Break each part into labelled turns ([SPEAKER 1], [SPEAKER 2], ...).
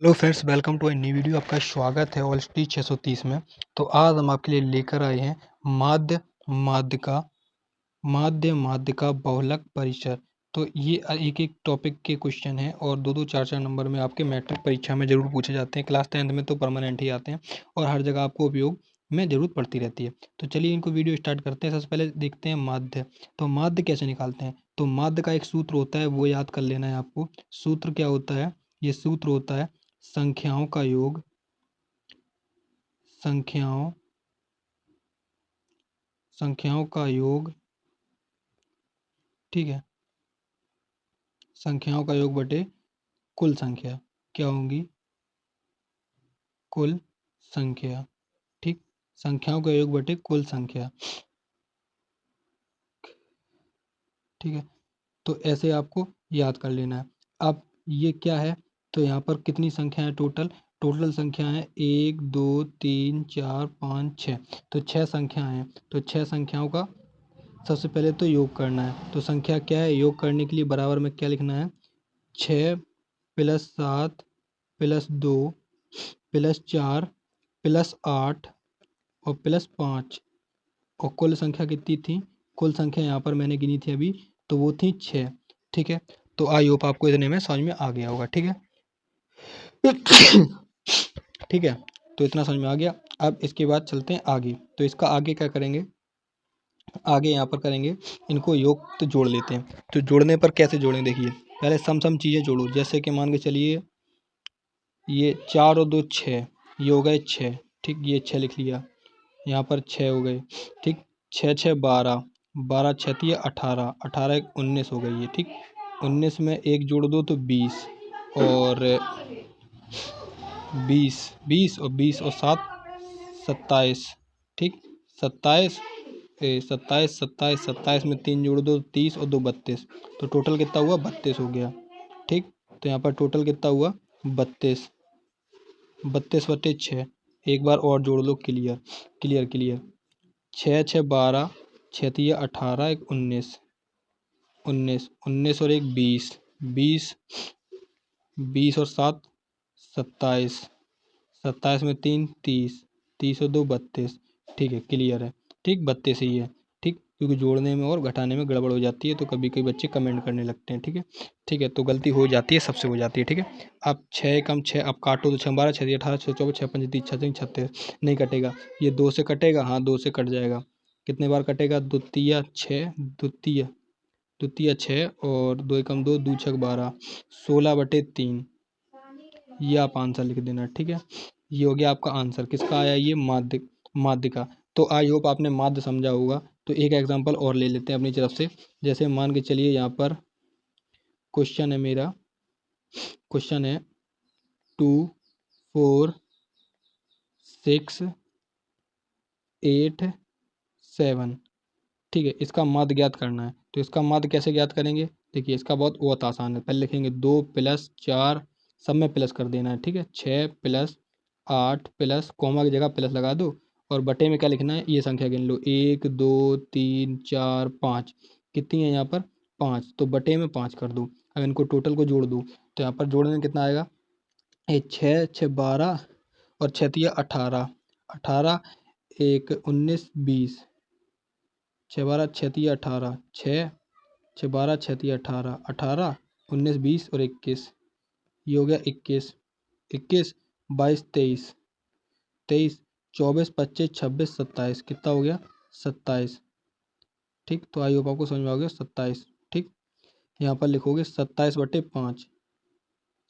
[SPEAKER 1] Hello friends, welcome to a new video. आपका स्वागत है OLST 630 में। तो आज हम आपके लिए लेकर आए हैं माध्य माध्यिका माध्यिका बहुलक परिसर। तो ये एक एक टॉपिक के क्वेश्चन हैं और दो दो चार चार नंबर में आपके मैट्रिक परीक्षा में जरूर पूछे जाते हैं। क्लास 10th में तो परमानेंट ही आते हैं और हर जगह आपको उपयोग में जरूरत पड़ती रहती है। तो चलिए इनको वीडियो स्टार्ट करते हैं। सबसे पहले देखते हैं माध्य। तो माध्य कैसे निकालते हैं? तो माध्य का एक सूत्र होता है, वो याद कर लेना है आपको। सूत्र क्या होता है? ये सूत्र होता है संख्याओं का योग, संख्याओं संख्याओं का योग, ठीक है, संख्याओं का योग बटे कुल संख्या। क्या होंगी? कुल संख्या। ठीक, संख्याओं का योग बटे कुल संख्या। ठीक है, तो ऐसे आपको याद कर लेना है। अब ये क्या है? तो यहाँ पर कितनी संख्या है? टोटल संख्या है 1 2 3 4 5 6। तो 6 संख्या हैं। तो 6 संख्याओं का सबसे पहले तो योग करना है। तो संख्या क्या है? योग करने के लिए बराबर में क्या लिखना है? 6 + 7 + 2 +4 +8 और +5। और कुल संख्या कितनी थी? कुल संख्या यहाँ पर मैंने गिनी थी अभी, तो वो थी 6। ठीक है, तो आई होप आपको इतने में समझ में आ गया होगा। ठीक है ठीक है, तो इतना समझ में आ गया। अब इसके बाद चलते हैं आगे। तो इसका आगे क्या करेंगे? आगे यहाँ पर करेंगे, इनको योग तो जोड़ लेते हैं। तो जोड़ने पर कैसे जोड़ें? देखिए, पहले सम चीज़ें जोड़ो। जैसे कि मान के चलिए ये 4 और 2 6, ये हो गए 6। ठीक, ये 6 लिख लिया। यहाँ पर 6 हो गए। ठीक, 6 6 12, 12 6 18, 18 1 19 हो गई है। ठीक, 19 में एक जोड़ दो तो 20 और 20 और 7 27। ठीक, 27 27 27 27 में 3 जोड़ दो 30 और 2 32। तो टोटल कितना हुआ? 32 हो गया। ठीक, तो यहाँ पर टोटल कितना हुआ? 32। 32/6। एक बार और जोड़ लो। Clear clear clear. 6 6 12, 6 3 18, 1 19, 19 19 और 1 20, 20 20 और 7 27, 27 में 3 30, 30 और 2 32। ठीक है, क्लियर है। ठीक, 32 ही है। ठीक, क्योंकि जोड़ने में और घटाने में गड़बड़ हो जाती है तो कभी कभी बच्चे कमेंट करने लगते हैं। ठीक है, ठीक है, तो गलती हो जाती है, सबसे हो जाती है। ठीक है, अब 6 कम 6, अब काटो तो 6 12 6 18 6 24 6 5 30 36 36। नहीं कटेगा। ये 2 से कटेगा, हाँ 2 से कट जाएगा। कितने बार कटेगा? द्वितीय 6, द्वितीय द्वितीय 6 और 2 एकम 2, 2 छक 12, 16/3। ये आप आंसर लिख देना। ठीक है, ये हो गया आपका आंसर। किसका आया? ये माध्य का। तो आई होप आपने माध्य समझा होगा। तो एक एग्जांपल और ले लेते हैं अपनी तरफ से। जैसे मान के चलिए यहाँ पर क्वेश्चन है मेरा, क्वेश्चन है 2 4 6 8 7। ठीक है, इसका माध्य ज्ञात करना है। तो इसका माध्य कैसे ज्ञात करेंगे? देखिए, इसका बहुत आसान है। पहले लिखेंगे 2 + 4, सब में प्लस कर देना है। ठीक है, 6 + 8 प्लस कॉमा की जगह प्लस लगा दो और बटे में क्या लिखना है? ये संख्या गिन लो, 1 2 3 4 5। कितनी है यहाँ पर? 5। तो बटे में 5 कर दो। अब इनको टोटल को जोड़ दो तो यहाँ पर जोड़ने में कितना आएगा? ये 6 6 12 और 6 3 18, 18 1 19 20, 6 12 6 3 18, 6 6 12 6 3 18, 18 19 20 और 21। ये हो गया 21, 21 22 23, 23 24 25 26 27। कितना हो गया? 27। ठीक, तो आई होप आपको समझ में आ गया। 27। ठीक, यहाँ पर लिखोगे 27/5,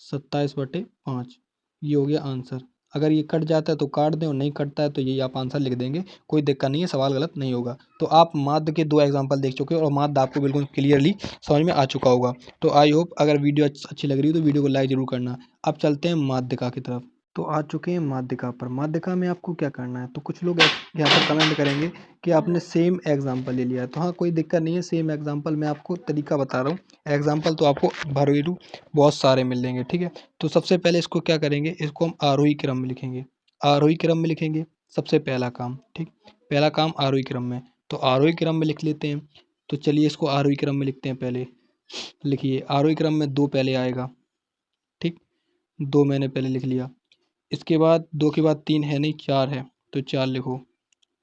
[SPEAKER 1] 27/5। ये हो गया आंसर। अगर ये कट जाता है तो काट दें और नहीं कटता है तो यही आप आंसर लिख देंगे। कोई दिक्कत नहीं है, सवाल गलत नहीं होगा। तो आप माध्य के 2 एग्जांपल देख चुके हो और माध्य आपको बिल्कुल क्लियरली समझ में आ चुका होगा। तो आई होप अगर वीडियो अच्छी लग रही है तो वीडियो को लाइक जरूर करना। अब चलते हैं माध्यिका की तरफ। तो आ चुके हैं माध्यिका पर। माध्यिका में आपको क्या करना है? तो कुछ लोग यहाँ पर कमेंट करेंगे कि आपने सेम एग्जाम्पल ले लिया है। तो हाँ, कोई दिक्कत नहीं है, सेम एग्जाम्पल मैं आपको तरीका बता रहा हूँ। एग्जाम्पल तो आपको भरवेलू बहुत सारे मिल लेंगे। ठीक है, तो सबसे पहले इसको क्या करेंगे? इसको हम आरोही क्रम में लिखेंगे। आरोही क्रम में लिखेंगे सबसे पहला काम। ठीक, पहला काम आरोही क्रम में। तो आरोही क्रम में लिख लेते हैं। तो चलिए इसको आरोही क्रम में लिखते हैं। पहले लिखिए, आरोही क्रम में 2 पहले आएगा। ठीक, 2 मैंने पहले लिख लिया। इसके बाद 2 के बाद 3 है नहीं, 4 है तो 4 लिखो,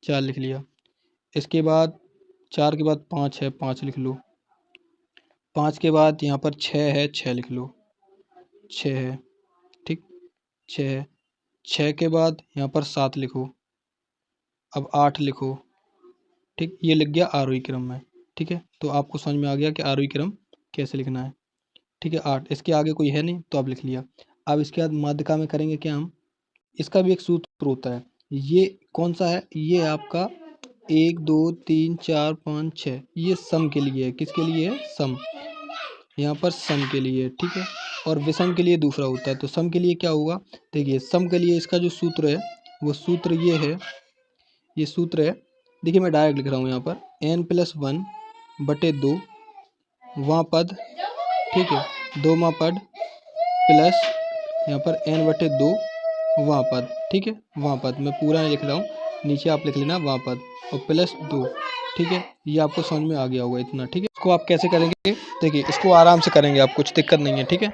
[SPEAKER 1] 4 लिख लिया। इसके बाद 4 के बाद 5 है, 5 लिख लो। 5 के बाद यहाँ पर 6 है, 6 लिख लो, 6 है, ठीक, 6 है। 6 के बाद यहाँ पर 7 लिखो, अब 8 लिखो, ठीक, ये लिख गया आरोही क्रम में। ठीक है, तो आपको समझ में आ गया कि आरोही क्रम कैसे लिखना है। ठीक है, 8, इसके आगे कोई है नहीं तो आप लिख लिया। अब इसके बाद माध्यिका में करेंगे क्या हम, इसका भी एक सूत्र होता है। ये कौन सा है, ये आपका 1 2 3 4 5 6, ये सम के लिए है। किसके लिए है, सम, यहाँ पर सम के लिए, ठीक है। और विषम के लिए दूसरा होता है। तो सम के लिए क्या होगा, देखिए सम के लिए इसका जो सूत्र है वो सूत्र ये है, ये सूत्र है, देखिए मैं डायरेक्ट लिख रहा हूँ यहाँ पर, n+1/2 वां पद, ठीक है, 2 वां पद प्लस यहाँ पर n/2 वां पद, ठीक है, वां पद मैं पूरा नहीं लिख रहा हूँ, नीचे आप लिख लेना वां पद और +2, ठीक है। ये आपको समझ में आ गया होगा इतना, ठीक है। इसको आप कैसे करेंगे, देखिए इसको आराम से करेंगे आप, कुछ दिक्कत नहीं है, ठीक है।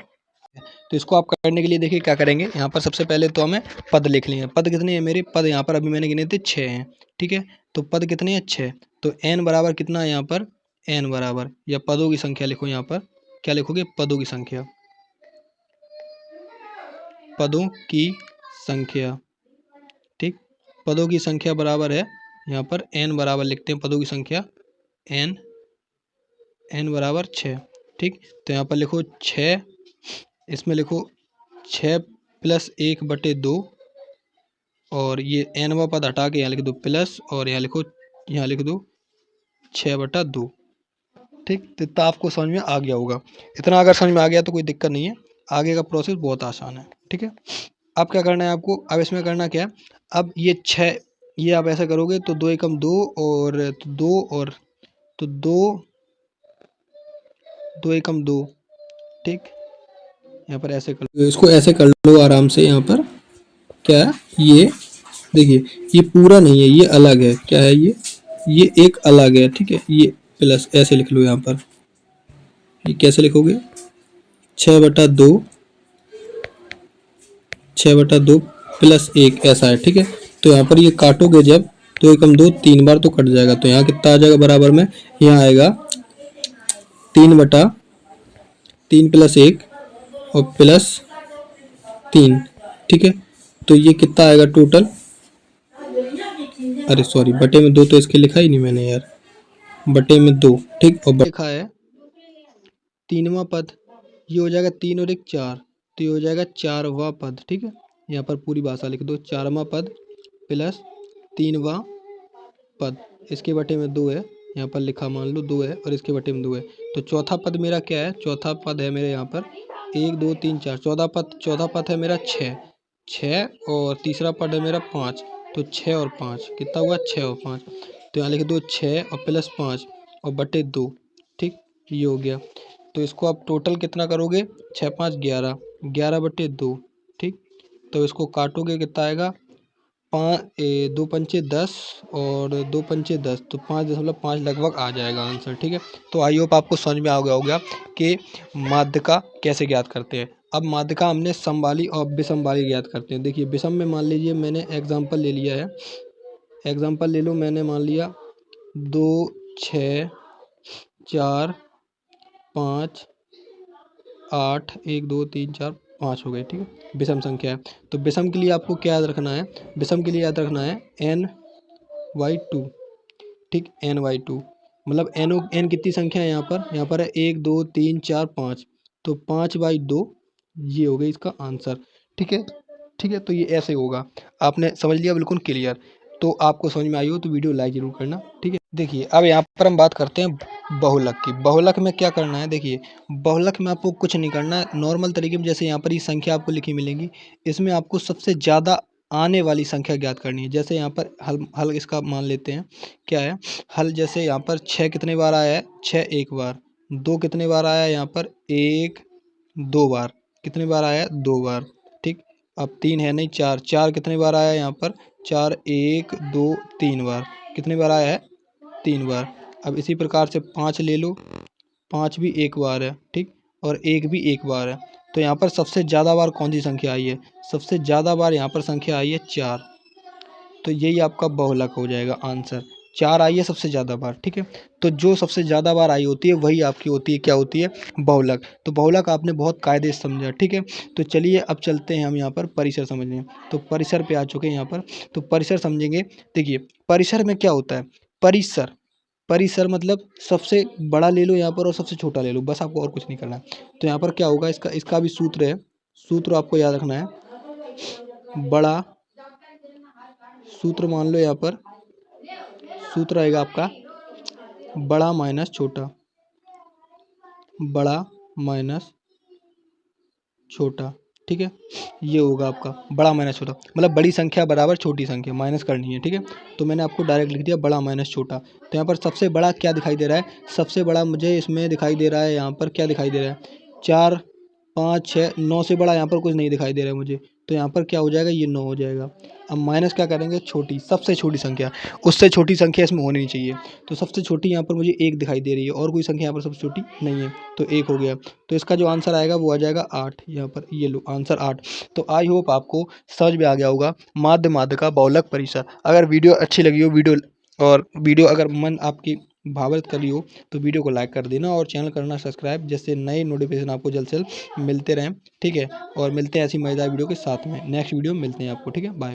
[SPEAKER 1] तो इसको आप करने के लिए देखिए क्या करेंगे, यहाँ पर सबसे पहले तो हमें पद लिख लिए। पद कितने हैं मेरे, पद यहाँ पर अभी मैंने गिने थे 6 हैं, ठीक है। तो पद कितने हैं, 6। तो n बराबर कितना है यहाँ पर, n बराबर, या पदों की संख्या लिखो यहाँ पर, क्या लिखोगे, पदों की संख्या, पदों की संख्या, ठीक, पदों की संख्या बराबर है यहाँ पर n बराबर लिखते हैं पदों की संख्या, n बराबर 6, ठीक। तो यहाँ पर लिखो 6, इसमें लिखो 6 + 1/2 और ये nवां पद हटा के यहाँ लिख दो प्लस, और यहाँ लिख दो 6/2, ठीक। तो इतना आपको समझ में आ गया होगा। इतना अगर समझ में आ गया तो कोई दिक्कत नहीं है, आगे का प्रोसेस बहुत आसान है, ठीक है। अब क्या करना है आपको, अब इसमें करना क्या है, अब ये 6, ये आप ऐसा करोगे तो 2 एकम 2 और 2 और तो 2 एकम 2, ठीक। यहाँ पर ऐसे कर लो, इसको ऐसे कर लो आराम से। यहाँ पर क्या है, ये देखिए ये पूरा नहीं है, ये अलग है, क्या है ये एक अलग है, ठीक है। ये प्लस ऐसे लिख लो यहाँ पर, ये कैसे लिखोगे, 6/2 6/2 + 1 ऐसा है, ठीक है। तो यहाँ पर ये काटोगे जब 2 एकम 2, 3 बार तो कट जाएगा, तो यहाँ कितना आ जाएगा बराबर में, यहाँ आएगा 3/3 + 1 और +3, ठीक है। तो ये कितना आएगा टोटल, अरे सॉरी, बटे में 2 तो इसके लिखा ही नहीं मैंने यार, बटे में 2, ठीक। और लिखा है 3वां पद, ये हो जाएगा 3 और 1 4, तो ये हो जाएगा 4वां पद, ठीक है। यहाँ पर पूरी भाषा लिख दो, 4वां पद प्लस 3वां पद, इसके बटे में 2 है, यहाँ पर लिखा मान लो 2 है और इसके बटे में 2 है। तो चौथा पद मेरा क्या है, चौथा पद है मेरे यहाँ पर 1 2 3 4, चौथा पद है मेरा 6 और तीसरा पद है मेरा 5, तो 6 और 5 कितना हुआ, 6 और 5, तो यहाँ लिख दो 6 और +5 और बटे 2, ठीक, ये हो गया। तो इसको आप टोटल कितना करोगे, 6 5 11, 11/2, ठीक। तो इसको काटोगे कितना आएगा, 2 पंचे 10 और 2 पंचे 10, तो 5.5 लगभग आ जाएगा आंसर, ठीक है। तो आई होप आपको समझ में आ गया होगा कि माध्यिका कैसे ज्ञात करते हैं। अब माध्यिका हमने सम वाली और विषम वाली ज्ञात करते हैं। देखिए विषम में मान लीजिए मैंने एग्जांपल ले लिया है, एग्जांपल ले लो, मैंने मान लिया 2 6 4 5 8, 1 2 3 4 5 हो गए, ठीक है, विषम संख्या है। तो विषम के लिए आपको क्या याद रखना है, विषम के लिए याद रखना है n/2, ठीक, n/2 मतलब n कितनी संख्या है यहाँ पर है 1 2 3 4 5, तो 5/2 ये हो गई इसका आंसर, ठीक है, ठीक है। तो ये ऐसे होगा, आपने समझ लिया, बिल्कुल क्लियर। तो आपको समझ में आई हो तो वीडियो लाइक जरूर करना, ठीक है। देखिए अब यहाँ पर हम बात करते हैं बहुलक की। बहुलक में क्या करना है, देखिए बहुलक में आपको कुछ नहीं करना है, नॉर्मल तरीके में जैसे यहाँ पर ये संख्या आपको लिखी मिलेंगी, इसमें आपको सबसे ज़्यादा आने वाली संख्या ज्ञात करनी है। जैसे यहाँ पर हल इसका मान लेते हैं, क्या है हल, जैसे यहाँ पर 6 कितने बार आया है, 6 एक बार, 2 कितने बार आया है यहाँ पर 1 2 बार, कितने बार आया है 2 बार, ठीक। अब 3 है नहीं, 4 कितने बार आया है यहाँ पर 4 1 2 3 बार, कितने बार आया है 3 बार। अब इसी प्रकार से 5 ले लो, 5 भी एक बार है, ठीक, और 1 भी एक बार है, तो यहाँ पर सबसे ज़्यादा बार कौन सी संख्या आई है? सबसे ज़्यादा बार यहाँ पर संख्या आई है 4, तो यही आपका बहुलक हो जाएगा आंसर। 4 आई है सबसे ज़्यादा बार, ठीक है। तो जो सबसे ज़्यादा बार आई होती है वही आपकी होती है, क्या होती है? बहुलक। तो बहुलक आपने बहुत कायदे से समझा, ठीक है। तो चलिए अब चलते हैं हम यहाँ पर परिसर समझने। तो परिसर पे आ चुके हैं यहाँ पर। तो परिसर समझेंगे। देखिए परिसर में क्या होता है? परिसर, परिसर मतलब सबसे बड़ा ले लो यहाँ पर और सबसे छोटा ले लो, बस आपको और कुछ नहीं करना है। तो यहाँ पर क्या होगा, इसका इसका भी सूत्र है, सूत्र आपको याद रखना है। बड़ा, सूत्र मान लो यहाँ पर सूत्र आएगा आपका बड़ा माइनस छोटा, बड़ा माइनस छोटा, ठीक है। ये होगा आपका बड़ा माइनस छोटा, मतलब बड़ी संख्या बराबर छोटी संख्या, माइनस करनी है, ठीक है। तो मैंने आपको डायरेक्ट लिख दिया बड़ा माइनस छोटा। तो यहाँ पर सबसे बड़ा क्या दिखाई दे रहा है? सबसे बड़ा मुझे इसमें दिखाई दे रहा है, यहाँ पर क्या दिखाई दे रहा है? 4, 5, 6, 9 से बड़ा यहाँ पर कुछ नहीं दिखाई दे रहा है मुझे। तो यहाँ पर क्या हो जाएगा? ये 9 हो जाएगा। अब माइनस क्या करेंगे? छोटी, सबसे छोटी संख्या, उससे छोटी संख्या इसमें होनी नहीं चाहिए। तो सबसे छोटी यहाँ पर मुझे 1 दिखाई दे रही है, और कोई संख्या यहाँ पर सबसे छोटी नहीं है, तो 1 हो गया। तो इसका जो आंसर आएगा वो आ जाएगा 8, यहाँ पर ये लो आंसर 8। तो आई होप आपको समझ में आ गया होगा माध्य माध्य का बहुलक परिसर। अगर वीडियो अच्छी लगी हो, वीडियो अगर मन आपकी भावित करी हो, तो वीडियो को लाइक कर देना और चैनल करना सब्सक्राइब, जिससे नए नोटिफिकेशन आपको जल्द से जल्द मिलते रहें, ठीक है। और मिलते हैं ऐसी मजेदार वीडियो के साथ में, नेक्स्ट वीडियो में मिलते हैं आपको, ठीक है। बाय।